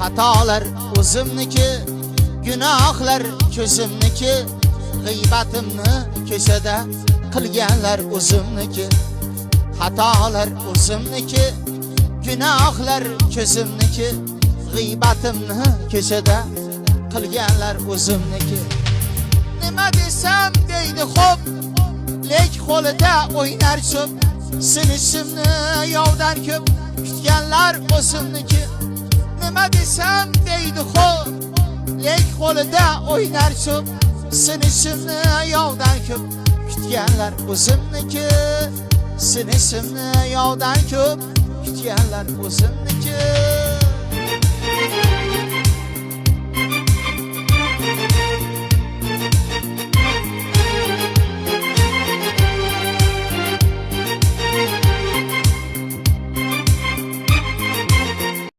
Xatolar o'zimniki, gunohlar ko'zimniki, g'iybatimni ko'chada qilganlar o'zimniki. Xatolar o'zimniki, gunohlar ko'zimniki, g'iybatimni ko'chada qilganlar o'zimniki. Nima desam deydi xo'p, lek qo'lida o'ynar cho'p, sinishimni yovdan ko'p kutganlar o'zimniki. Nima desam deydi xo'p, lek qo'lida o'ynar cho'p, sinishimni yovdan ko'p kutganlar o'zimniki. Sinishimni yovdan ko'p kutganlar o'zimniki.